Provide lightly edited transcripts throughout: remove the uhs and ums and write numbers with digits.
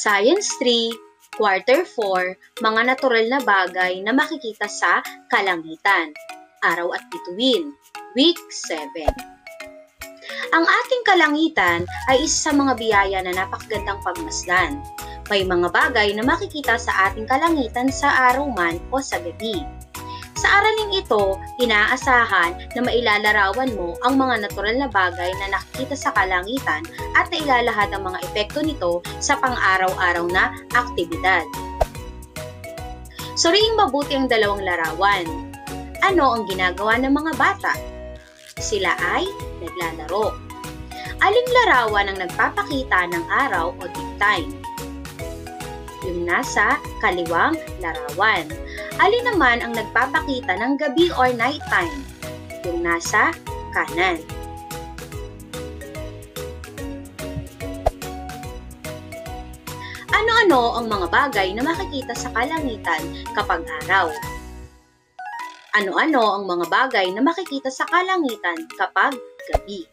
Science 3, Quarter 4, mga natural na bagay na makikita sa kalangitan. Araw at bituin, Week 7. Ang ating kalangitan ay isa sa mga biyaya na napakagandang pagmasdan. May mga bagay na makikita sa ating kalangitan sa araw man o sa gabi. Sa araling ito, inaasahan na mailalarawan mo ang mga natural na bagay na nakikita sa kalangitan at nailalahad ang mga epekto nito sa pang-araw-araw na aktibidad. Suriing mabuti ang dalawang larawan. Ano ang ginagawa ng mga bata? Sila ay naglalaro. Aling larawan ang nagpapakita ng araw o daytime? Yung nasa kaliwang larawan. Alin naman ang nagpapakita ng gabi or nighttime? Yung nasa kanan. Ano-ano ang mga bagay na makikita sa kalangitan kapag araw? Ano-ano ang mga bagay na makikita sa kalangitan kapag gabi?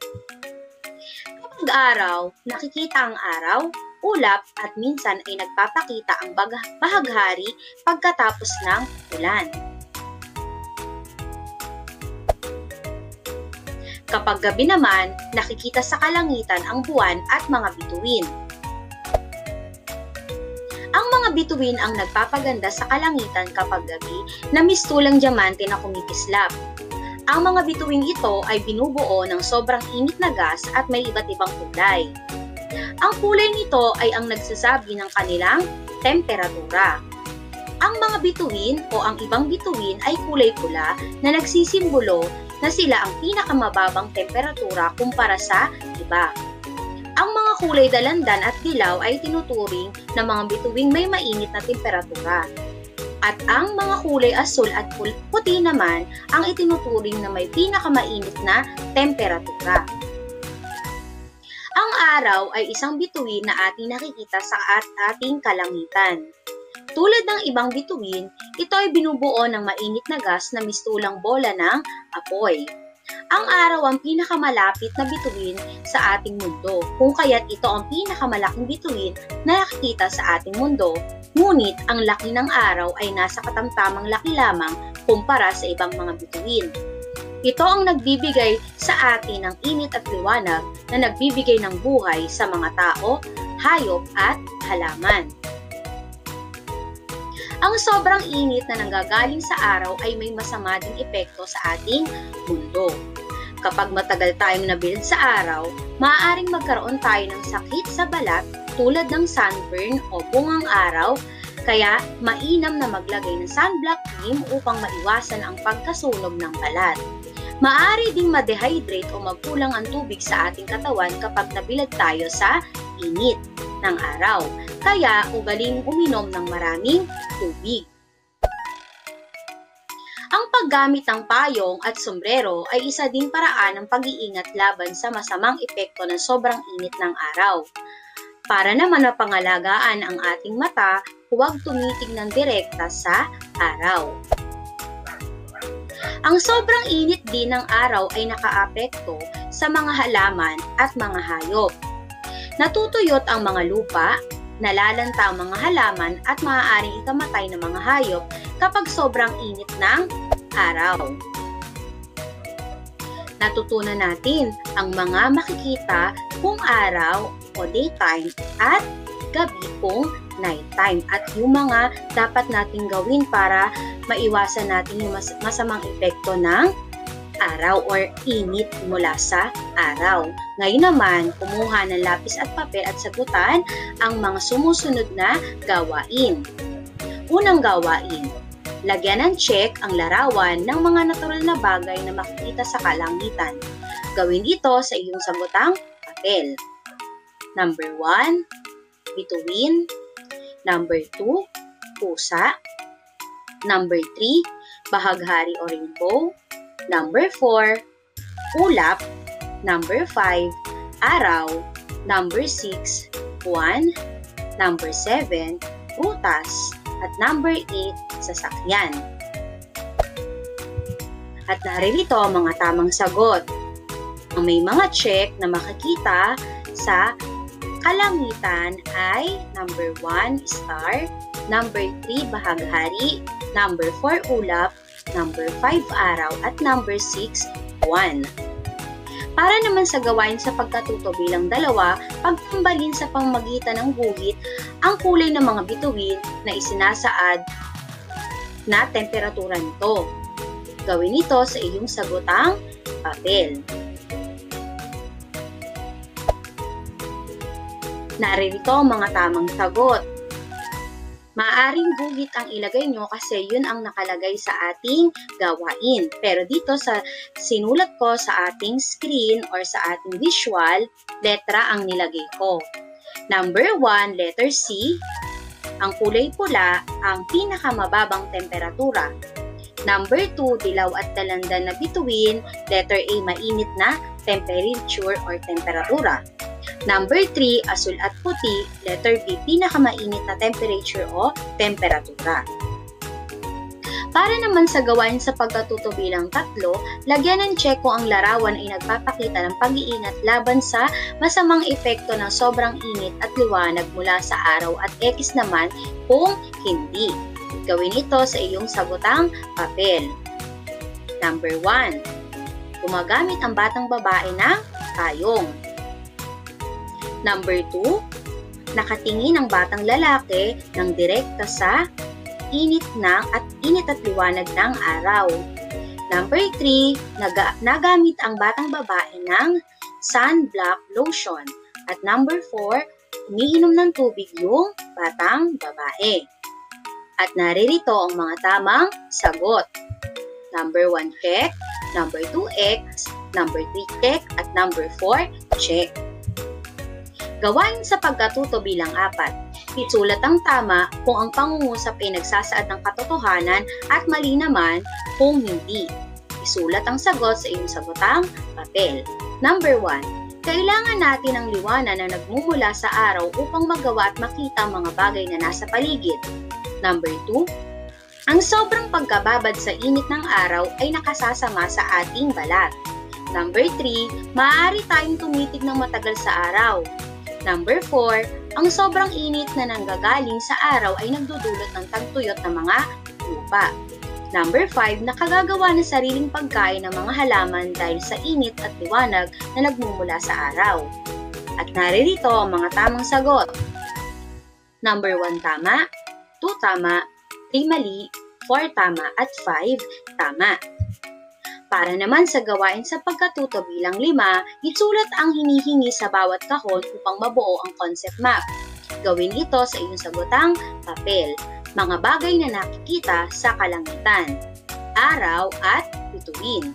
Kapag araw, nakikita ang araw, ulap at minsan ay nagpapakita ang bahaghari pagkatapos ng ulan. Kapag gabi naman, nakikita sa kalangitan ang buwan at mga bituin. Ang mga bituin ang nagpapaganda sa kalangitan kapag gabi na mistulang diamante na kumikislap. Ang mga bituin ito ay binubuo ng sobrang init na gas at may iba't ibang kulay. Ang kulay nito ay ang nagsasabi ng kanilang temperatura. Ang mga bituin o ang ibang bituin ay kulay pula na nagsisimbolo na sila ang pinakamababang temperatura kumpara sa iba. Ang mga kulay dalandan at dilaw ay tinuturing na mga bituing may mainit na temperatura. At ang mga kulay asul at puti naman ang itinuturing na may pinakamainit na temperatura. Ang araw ay isang bituin na ating nakikita sa ating kalangitan. Tulad ng ibang bituin, ito ay binubuo ng mainit na gas na mistulang bola ng apoy. Ang araw ang pinakamalapit na bituin sa ating mundo, kung kaya't ito ang pinakamalaking bituin na nakikita sa ating mundo, ngunit ang laki ng araw ay nasa katamtamang laki lamang kumpara sa ibang mga bituin. Ito ang nagbibigay sa atin ng init at liwanag na nagbibigay ng buhay sa mga tao, hayop at halaman. Ang sobrang init na nanggagaling sa araw ay may masama ding epekto sa ating mundo. Kapag matagal tayong nabilad sa araw, maaaring magkaroon tayo ng sakit sa balat tulad ng sunburn o bungang araw, kaya mainam na maglagay ng sunblock cream upang maiwasan ang pagkasunog ng balat. Maaari ding ma-dehydrate o magkulang ang tubig sa ating katawan kapag nabilad tayo sa init ng araw. Kaya ugaling uminom ng maraming tubig. Ang paggamit ng payong at sombrero ay isa ding paraan ng pag-iingat laban sa masamang epekto ng sobrang init ng araw. Para naman mapangalagaan ang ating mata, huwag tumitingnan direkta sa araw. Ang sobrang init din ng araw ay nakaapekto sa mga halaman at mga hayop. Natutuyot ang mga lupa, nalalanta ang mga halaman at maaaring ikamatay ng mga hayop kapag sobrang init ng araw. Natutunan natin ang mga makikita kung araw o daytime at gabi kung nighttime at yung mga dapat nating gawin para maiwasan natin yung masamang epekto ng araw or init mula sa araw. Ngayon naman, kumuha ng lapis at papel at sagutan ang mga sumusunod na gawain. Unang gawain, lagyan ng check ang larawan ng mga natural na bagay na makikita sa kalangitan. Gawin ito sa iyong sagutang papel. Number 1, bituin. Number 2, pusa. Number 3, bahaghari o rainbow. Number 4, ulap. Number 5, araw. Number 6, buwan. Number 7, prutas. At number 8, sasakyan. At naririto ang mga tamang sagot. Ang may mga check na makikita sa Kalangitan ay number 1, star, number 3, bahaghari, number 4, ulap, number 5, araw, at number 6, buwan. Para naman sa gawain sa pagkatuto bilang 2, pagtambalin sa pamamagitan ng guhit ang kulay ng mga bituin na isinasaad na temperatura nito. Gawin ito sa iyong sagotang papel. Naririto ang mga tamang sagot. Maaaring guhit ang ilagay nyo kasi yun ang nakalagay sa ating gawain. Pero dito sa sinulat ko sa ating screen or sa ating visual, letra ang nilagay ko. Number 1, letter C. Ang kulay pula, ang pinakamababang temperatura. Number 2, dilaw at dalandan na bituin, letter A, mainit na temperature or temperatura. Number 3, asul at puti, letter B, pinakamainit na temperature o temperatura. Para naman sa gawain sa pagkatuto bilang 3, lagyan ng check kung ang larawan ay nagpapakita ng pag-iingat laban sa masamang epekto ng sobrang init at liwanag mula sa araw at X naman kung hindi. Gawin ito sa iyong sagotang papel. Number 1, gumagamit ang batang babae ng payong. Number 2, nakatingin ang batang lalaki ng direkta sa init at liwanag ng araw. Number 3, nagamit ang batang babae ng sunblock lotion. At number 4, umiinom ng tubig yung batang babae. At naririto ang mga tamang sagot. Number 1, check. Number 2, X. Number 3, check. At number 4, check. Gawain sa pagkatuto bilang 4. Isulat ang tama kung ang pangungusap ay nagsasaad ng katotohanan at mali naman kung hindi. Isulat ang sagot sa iyong sagotang papel. Number 1. Kailangan natin ng liwanag na nagmumula sa araw upang magawa at makita ang mga bagay na nasa paligid. Number 2. Ang sobrang pagkababad sa init ng araw ay nakasasama sa ating balat. Number 3. Maaari tayong tumitig ng matagal sa araw. Number 4, ang sobrang init na nanggagaling sa araw ay nagdudulot ng tagtuyot ng mga lupa. Number 5, nakagagawa ng sariling pagkain ng mga halaman dahil sa init at liwanag na nagmumula sa araw. At naririto ang mga tamang sagot. Number 1, tama. 2, tama. 3, mali. 4, tama. At 5, tama. Para naman sa gawain sa pagkatuto bilang 5, isulat ang hinihingi sa bawat kahon upang mabuo ang concept map. Gawin ito sa iyong sagotang papel. Mga bagay na nakikita sa kalangitan, araw at bituin.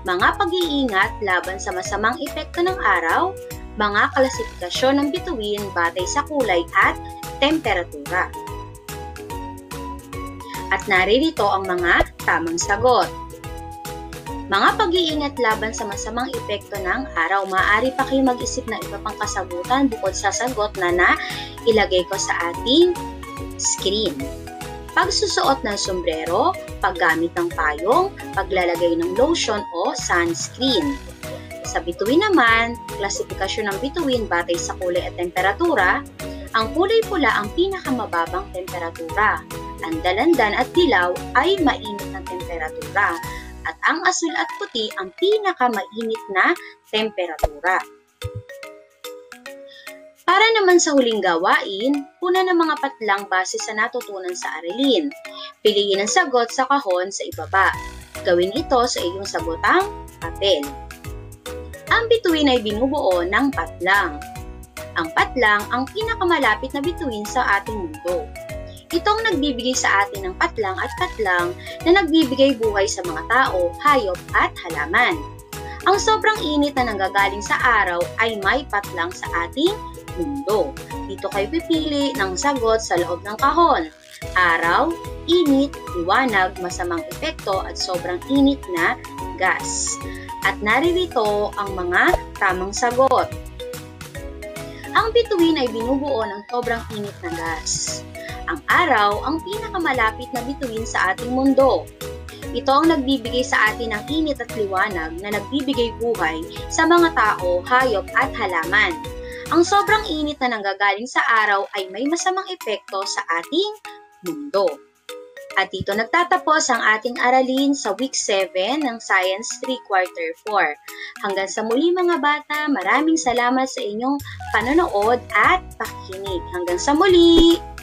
Mga pag-iingat laban sa masamang epekto ng araw, mga klasifikasyon ng bituin batay sa kulay at temperatura. At naririto ang mga tamang sagot. Mga pag-iingat laban sa masamang epekto ng araw, maaari pa kayo mag-isip ng iba pang kasagutan bukod sa sagot na ilagay ko sa ating screen. Pagsusuot ng sombrero, paggamit ng payong, paglalagay ng lotion o sunscreen. Sa bituin naman, klasifikasyon ng bituin batay sa kulay at temperatura, ang kulay pula ang pinakamababang temperatura. Ang dalandan at dilaw ay mainit na temperatura. At ang asul at puti ang pinakamainit na temperatura. Para naman sa huling gawain, puna ng mga patlang base sa natutunan sa aralin. Piliin ang sagot sa kahon sa ibaba. Gawin ito sa iyong sagotang papel. Ang bituin ay binubuo ng patlang. Ang patlang ang pinakamalapit na bituin sa ating mundo. Itong nagbibigay sa atin ng patlang at patlang na nagbibigay buhay sa mga tao, hayop at halaman. Ang sobrang init na nanggagaling sa araw ay may patlang sa ating mundo. Dito kayo pipili ng sagot sa loob ng kahon. Araw, init, liwanag, masamang epekto at sobrang init na gas. At naririto ang mga tamang sagot. Ang bituin ay binubuo ng sobrang init na gas. Ang araw ang pinakamalapit na bituin sa ating mundo. Ito ang nagbibigay sa atin ng init at liwanag na nagbibigay buhay sa mga tao, hayop at halaman. ang sobrang init na nanggagaling sa araw ay may masamang epekto sa ating mundo. At dito nagtatapos ang ating aralin sa week 7 ng Science 3 Quarter 4. Hanggang sa muli mga bata, maraming salamat sa inyong panonood at pakikinig. Hanggang sa muli!